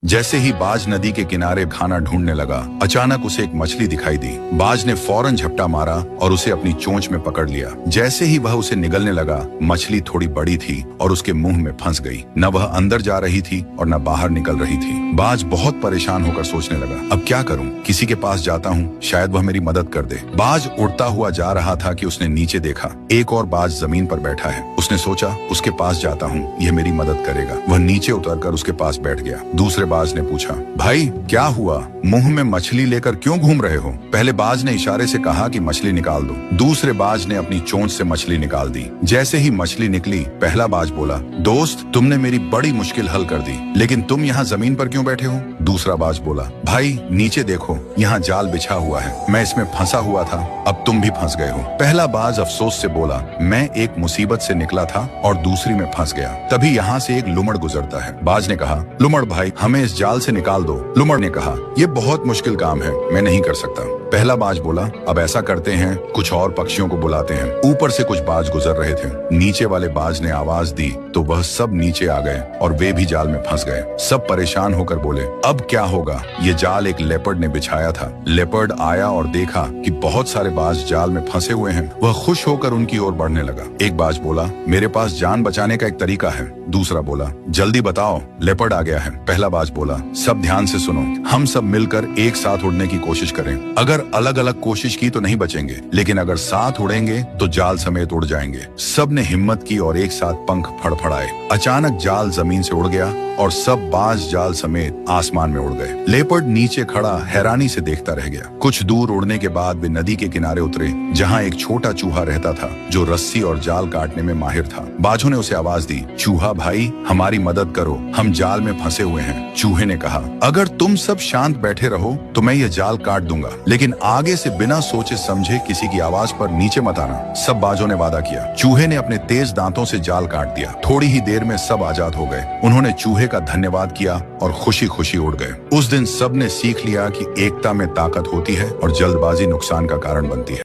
जैसे ही बाज नदी के किनारे खाना ढूंढने लगा, अचानक उसे एक मछली दिखाई दी। बाज ने फौरन झपटा मारा और उसे अपनी चोंच में पकड़ लिया। जैसे ही वह उसे निगलने लगा, मछली थोड़ी बड़ी थी और उसके मुंह में फंस गई। न वह अंदर जा रही थी और न बाहर निकल रही थी। बाज बहुत परेशान होकर सोचने लगा, अब क्या करूं? किसी के पास जाता हूं, शायद वह मेरी मदद कर दे। बाज उड़ता हुआ जा रहा था कि उसने नीचे देखा, एक और बाज जमीन पर बैठा है। उसने सोचा, उसके पास जाता हूँ, यह मेरी मदद करेगा। वह नीचे उतरकर उसके पास बैठ गया। दूसरे बाज ने पूछा, भाई क्या हुआ? मुंह में मछली लेकर क्यों घूम रहे हो? पहले बाज ने इशारे से कहा कि मछली निकाल दो। दूसरे बाज ने अपनी चोंच से मछली निकाल दी। जैसे ही मछली निकली, पहला बाज बोला, दोस्त, तुमने मेरी बड़ी मुश्किल हल कर दी, लेकिन तुम यहाँ जमीन पर क्यों बैठे हो? दूसरा बाज बोला, भाई नीचे देखो, यहाँ जाल बिछा हुआ है, मैं इसमें फंसा हुआ था, अब तुम भी फंस गए हो। पहला बाज अफसोस से बोला, मैं एक मुसीबत से निकला था और दूसरी में फंस गया। तभी यहाँ से एक लुमड़ गुजरता है। बाज ने कहा, लुमड़ भाई, हमें इस जाल से निकाल दो। लुमड़ ने कहा, ये बहुत मुश्किल काम है, मैं नहीं कर सकता। पहला बाज बोला, अब ऐसा करते हैं, कुछ और पक्षियों को बुलाते हैं। ऊपर से कुछ बाज गुजर रहे थे। नीचे वाले बाज ने आवाज दी तो वह सब नीचे आ गए और वे भी जाल में फंस गए। सब परेशान होकर बोले, अब क्या होगा? ये जाल एक लेपर्ड ने बिछाया था। लेपर्ड आया और देखा कि बहुत सारे बाज जाल में फंसे हुए हैं। वह खुश होकर उनकी ओर बढ़ने लगा। एक बाज बोला, मेरे पास जान बचाने का एक तरीका है। दूसरा बोला, जल्दी बताओ, लेपर्ड आ गया है। पहला बाज बोला, सब ध्यान से सुनो, हम सब मिलकर एक साथ उड़ने की कोशिश करें। अगर अलग अलग कोशिश की तो नहीं बचेंगे, लेकिन अगर साथ उड़ेंगे तो जाल समेत उड़ जाएंगे। सब ने हिम्मत की और एक साथ पंख फड़फड़ाए। अचानक जाल जमीन से उड़ गया और सब बाज जाल समेत आसमान में उड़ गए। लेपर्ड नीचे खड़ा हैरानी से देखता रह गया। कुछ दूर उड़ने के बाद वे नदी के किनारे उतरे, जहाँ एक छोटा चूहा रहता था जो रस्सी और जाल काटने में माहिर था। बाजों ने उसे आवाज दी, चूहा भाई, हमारी मदद करो, हम जाल में फंसे हुए हैं। चूहे ने कहा, अगर तुम सब शांत बैठे रहो तो मैं यह जाल काट दूंगा, लेकिन आगे से बिना सोचे समझे किसी की आवाज पर नीचे मत आना। सब बाजों ने वादा किया। चूहे ने अपने तेज दांतों से जाल काट दिया। थोड़ी ही देर में सब आजाद हो गए। उन्होंने चूहे का धन्यवाद किया और खुशी खुशी उड़ गए। उस दिन सब ने सीख लिया कि एकता में ताकत होती है और जल्दबाजी नुकसान का कारण बनती है।